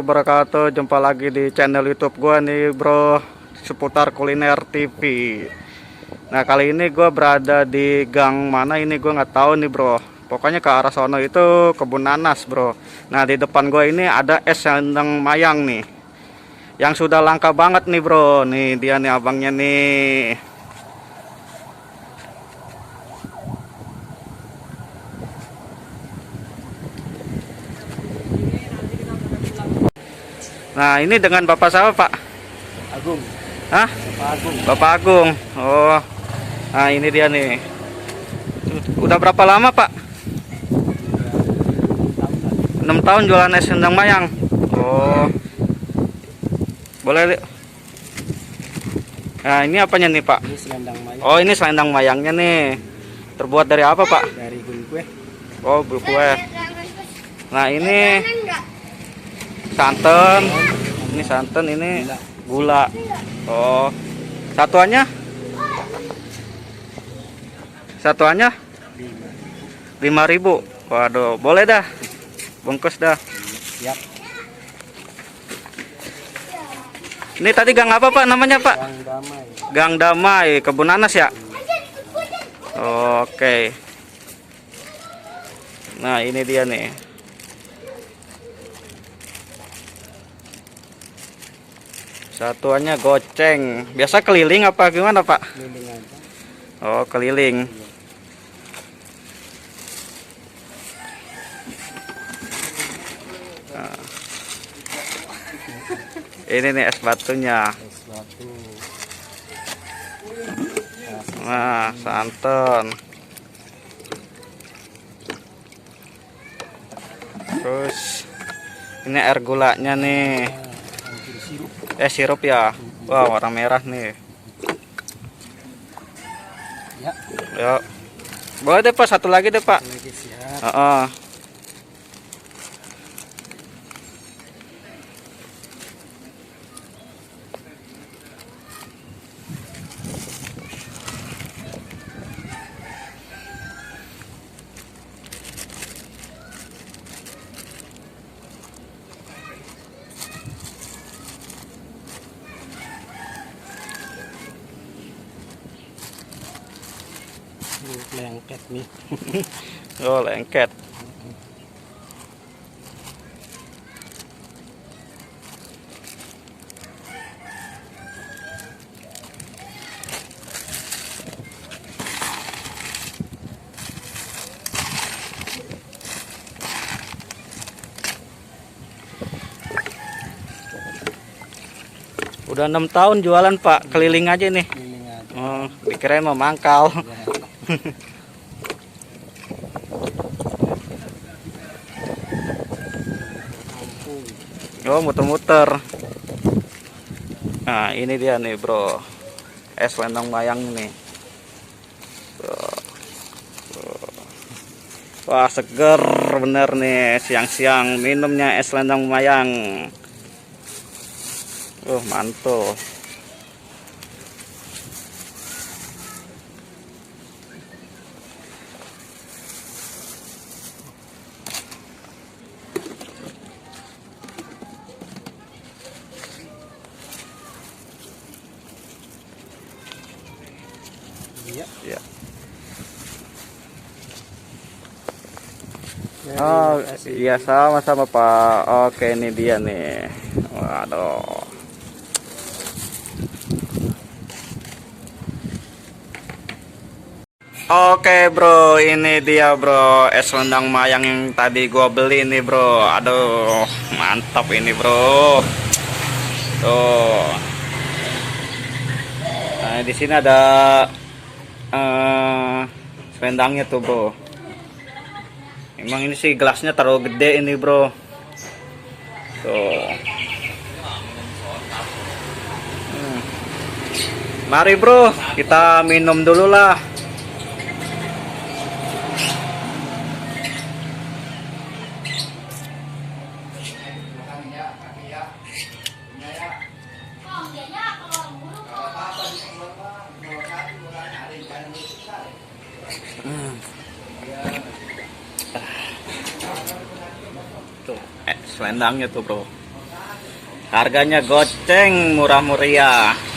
wabarakatuh. Jumpa lagi di channel YouTube gua nih bro, seputar kuliner TV. Nah kali ini gua berada di gang mana ini gua nggak tahu nih bro. Pokoknya ke arah sono itu kebun nanas bro. Nah di depan gua ini ada es selendang mayang nih, yang sudah langka banget nih bro. Nih dia nih abangnya nih. Nah ini dengan bapak siapa pak? Agung. Hah? Bapak Agung. Bapak Agung. Oh, nah ini dia nih. Udah berapa lama pak? 6 tahun jualan es selendang mayang. Oh, boleh. Nah ini apanya nih pak? Ini selendang mayang. Oh ini selendang mayangnya nih. Terbuat dari apa pak? Dari gul kue. Oh bulu kue. Nah ini santan. Ini santan, ini gula. Oh, satuannya? Satuannya 5.000. Waduh, boleh dah. Bungkus dah. Siap. Ini tadi gang apa pak namanya pak? Gang Damai. Gang Damai, kebun nanas ya? Oke. Nah ini dia nih. Satuannya goceng. Biasa keliling apa gimana pak? Keliling aja. Oh keliling. Nah. Ini nih es batunya. Es batu. Nah santan. Terus ini air gulanya nih. Sirup. Sirup ya. Wah warna merah nih. Ya. Ya. Boleh deh pak, satu lagi deh pak. Lagi siap. Lengket nih. Oh lengket. Udah 6 tahun jualan pak, keliling aja nih. Keliling aja. Oh, dikirain mau mangkal. Oh muter-muter. Nah ini dia nih bro, es selendang mayang nih. Wah seger bener nih, siang-siang minumnya es selendang mayang. Mantul. Iya. Ya. Oh iya sama-sama pak. Oke ini dia nih. Waduh. Oke bro, ini dia bro es selendang mayang yang tadi gua beli nih bro. Aduh mantap ini bro. Tuh. Nah di sini ada selendangnya tuh bro. Emang ini sih gelasnya terlalu gede ini bro. Tuh. Mari bro, kita minum dulu lah. Tuh, selendangnya tuh bro. Harganya goceng, murah meriah.